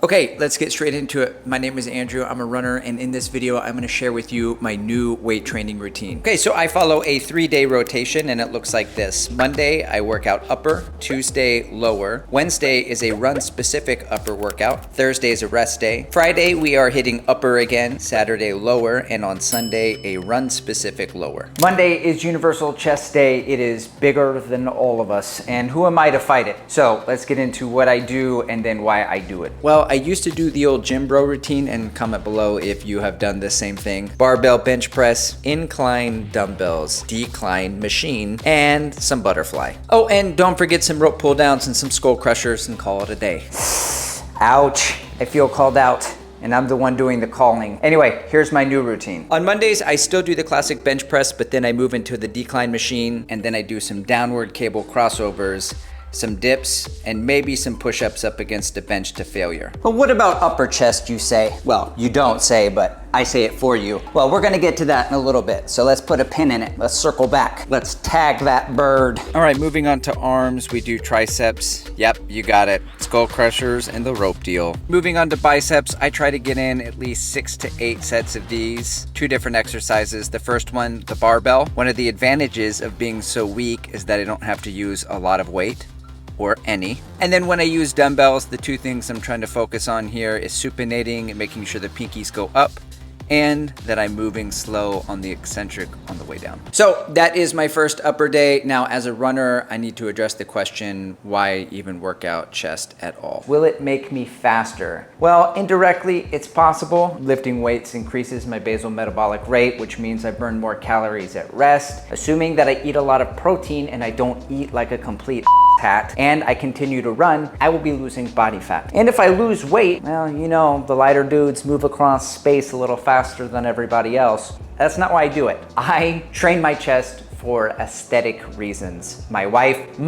Okay, let's get straight into it. My name is Andrew, I'm a runner, and in this video, I'm gonna share with you my new weight training routine. Okay, so I follow a 3-day rotation and it looks like this. Monday, I work out upper, Tuesday, lower. Wednesday is a run-specific upper workout. Thursday is a rest day. Friday, we are hitting upper again. Saturday, lower, and on Sunday, a run-specific lower. Monday is Universal Chest Day. It is bigger than all of us, and who am I to fight it? So let's get into what I do and then why I do it. Well, I used to do the old gym bro routine, and comment below if you have done the same thing. Barbell bench press, incline dumbbells, decline machine, and some butterfly. Oh, and don't forget some rope pull downs and some skull crushers and call it a day. Ouch, I feel called out. And I'm the one doing the calling. Anyway, here's my new routine. On Mondays, I still do the classic bench press, but then I move into the decline machine, and then I do some downward cable crossovers, some dips, and maybe some push-ups up against a bench to failure. But what about upper chest, you say? Well, you don't say, but I say it for you. Well, we're gonna get to that in a little bit, so let's put a pin in it. Let's circle back. Let's tag that bird. All right, moving on to arms, we do triceps. Yep, you got it. Skull crushers and the rope deal. Moving on to biceps, I try to get in at least 6 to 8 sets of these. 2 different exercises. The first one, the barbell. One of the advantages of being so weak is that I don't have to use a lot of weight, or any. And then when I use dumbbells, the 2 things I'm trying to focus on here is supinating and making sure the pinkies go up, and that I'm moving slow on the eccentric on the way down. So that is my first upper day. Now, as a runner, I need to address the question, why even work out chest at all? Will it make me faster? Well, indirectly, it's possible. Lifting weights increases my basal metabolic rate, which means I burn more calories at rest. Assuming that I eat a lot of protein and I don't eat like a complete hat, and I continue to run, I will be losing body fat. And if I lose weight, well, you know, the lighter dudes move across space a little faster than everybody else. That's not why I do it. I train my chest for aesthetic reasons. My wife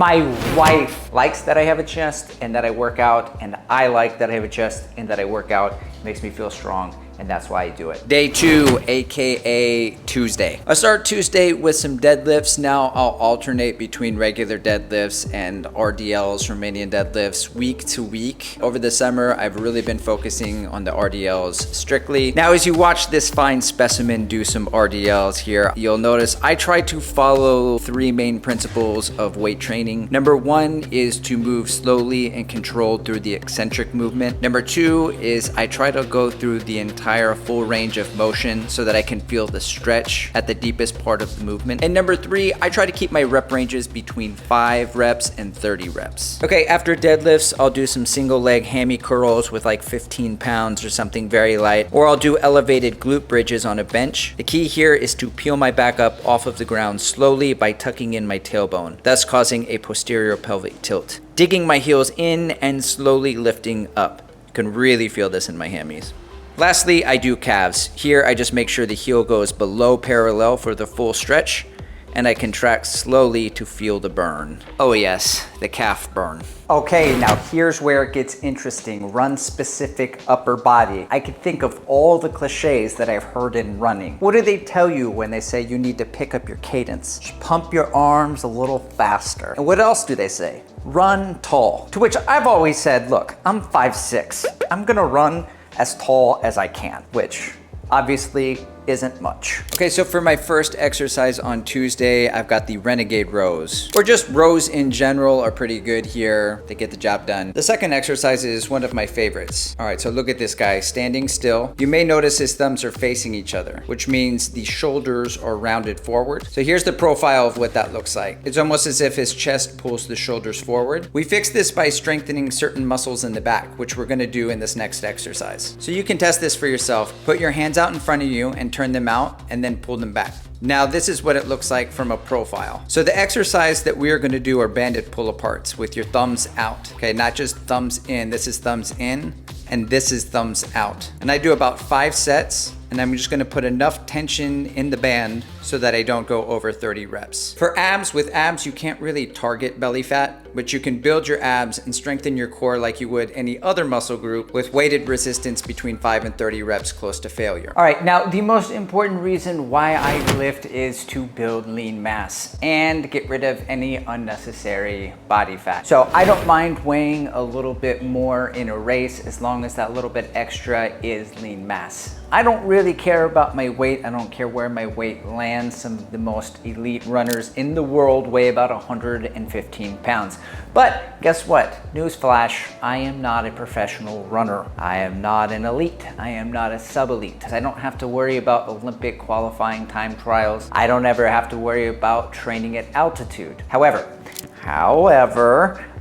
likes that I have a chest and that I work out, and I like that I have a chest and that I work out. It makes me feel strong, and that's why I do it. Day 2, AKA Tuesday. I start Tuesday with some deadlifts. Now I'll alternate between regular deadlifts and RDLs, Romanian deadlifts, week to week. Over the summer, I've really been focusing on the RDLs strictly. Now, as you watch this fine specimen do some RDLs here, you'll notice I try to follow 3 main principles of weight training. Number 1 is to move slowly and controlled through the eccentric movement. Number 2 is I try to go through the entire full range of motion so that I can feel the stretch at the deepest part of the movement. And number 3, I try to keep my rep ranges between 5 reps and 30 reps. Okay, after deadlifts, I'll do some single leg hammy curls with like 15 pounds or something very light, or I'll do elevated glute bridges on a bench. The key here is to peel my back up off of the ground slowly by tucking in my tailbone, thus causing a posterior pelvic tilt. Digging my heels in and slowly lifting up. You can really feel this in my hammies. Lastly, I do calves. Here, I just make sure the heel goes below parallel for the full stretch, and I contract slowly to feel the burn. Oh yes, the calf burn. Okay, now here's where it gets interesting. Run-specific upper body. I could think of all the cliches that I've heard in running. What do they tell you when they say you need to pick up your cadence? Just pump your arms a little faster. And what else do they say? Run tall. To which I've always said, look, I'm 5'6". I'm gonna run as tall as I can, which obviously isn't much. Okay, so for my first exercise on Tuesday, I've got the renegade rows, or just rows in general are pretty good here. They get the job done. The second exercise is one of my favorites. All right, so look at this guy standing still. You may notice his thumbs are facing each other, which means the shoulders are rounded forward. So here's the profile of what that looks like. It's almost as if his chest pulls the shoulders forward. We fix this by strengthening certain muscles in the back, which we're gonna do in this next exercise. So you can test this for yourself. Put your hands out in front of you and turn them out and then pull them back. Now this is what it looks like from a profile. So the exercise that we are going to do are banded pull aparts with your thumbs out. Okay, not just thumbs in. This is thumbs in and this is thumbs out. And I do about 5 sets, and I'm just gonna put enough tension in the band so that I don't go over 30 reps. For abs, with abs, you can't really target belly fat, but you can build your abs and strengthen your core like you would any other muscle group with weighted resistance between 5 and 30 reps close to failure. All right, now the most important reason why I lift is to build lean mass and get rid of any unnecessary body fat. So I don't mind weighing a little bit more in a race as long long as that little bit extra is lean mass. I don't really care about my weight. I don't care where my weight lands. Some of the most elite runners in the world weigh about 115 pounds. But guess what? Newsflash, I am not a professional runner. I am not an elite. I am not a sub-elite. I don't have to worry about Olympic qualifying time trials. I don't ever have to worry about training at altitude. However,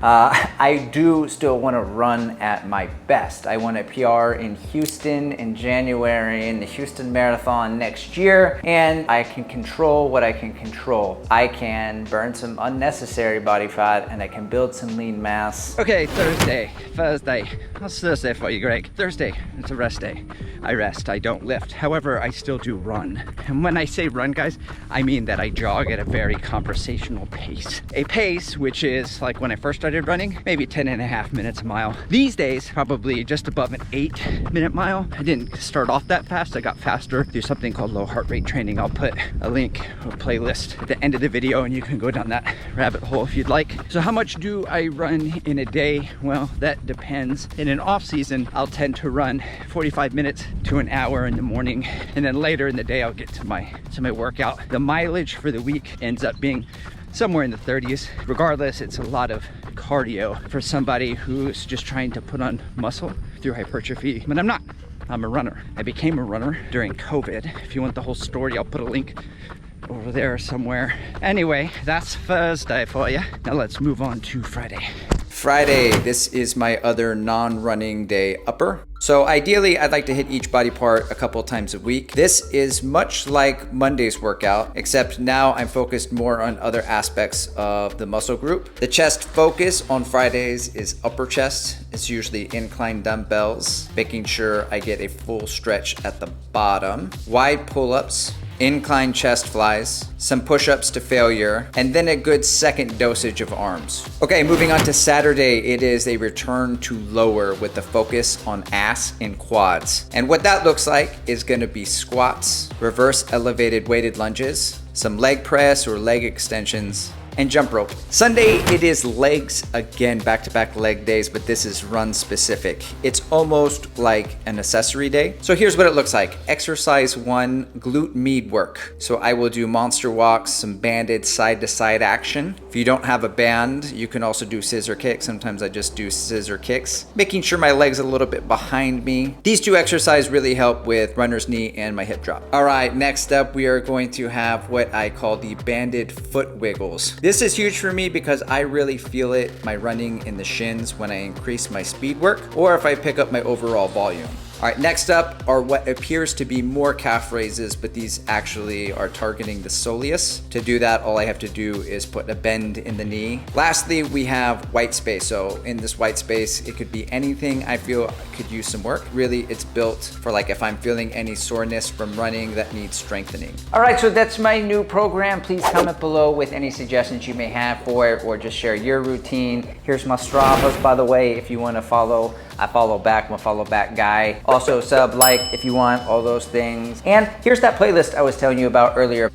I do still want to run at my best. I want a PR in Houston in January, in the Houston Marathon next year, and I can control what I can control. I can burn some unnecessary body fat, and I can build some lean mass. Okay, Thursday. How's Thursday for you, Greg? Thursday, it's a rest day. I rest, I don't lift. However, I still do run. And when I say run, guys, I mean that I jog at a very conversational pace. A pace which is like when I first started running, maybe 10.5 minutes a mile. These days, probably just above an 8-minute mile. I didn't start off that fast. I got faster through something called low heart rate training. I'll put a link or a playlist at the end of the video and you can go down that rabbit hole if you'd like. So how much do I run in a day? Well, that depends. In an off season, I'll tend to run 45 minutes to an hour in the morning. And then later in the day, I'll get to my workout. The mileage for the week ends up being somewhere in the 30s. Regardless, it's a lot of cardio for somebody who's just trying to put on muscle through hypertrophy, but I'm not. I'm a runner. I became a runner during COVID. If you want the whole story, I'll put a link over there somewhere. Anyway, that's Thursday for you. Now let's move on to Friday. Friday, this is my other non-running day upper. So ideally, I'd like to hit each body part a couple times a week. This is much like Monday's workout, except now I'm focused more on other aspects of the muscle group. The chest focus on Fridays is upper chest. It's usually incline dumbbells, making sure I get a full stretch at the bottom. Wide pull-ups, incline chest flies, some push-ups to failure, and then a good second dosage of arms. Okay, moving on to Saturday, it is a return to lower with the focus on ass and quads. And what that looks like is gonna be squats, reverse elevated weighted lunges, some leg press or leg extensions, and jump rope. Sunday, it is legs again, back-to-back leg days, but this is run specific. It's almost like an accessory day. So here's what it looks like. Exercise 1, glute med work. So I will do monster walks, some banded side-to-side action. If you don't have a band, you can also do scissor kicks. Sometimes I just do scissor kicks, making sure my leg's a little bit behind me. These two exercises really help with runner's knee and my hip drop. All right, next up, we are going to have what I call the banded foot wiggles. This is huge for me because I really feel it, my running in the shins when I increase my speed work or if I pick up my overall volume. All right, next up are what appears to be more calf raises, but these actually are targeting the soleus. To do that, all I have to do is put a bend in the knee. Lastly, we have white space. So in this white space, it could be anything I feel could use some work. Really, it's built for like if I'm feeling any soreness from running that needs strengthening. All right, so that's my new program. Please comment below with any suggestions you may have for it or just share your routine. Here's my Stravas, by the way, if you want to follow. I follow back, I'm a follow back guy. Also sub, like if you want, all those things. And here's that playlist I was telling you about earlier.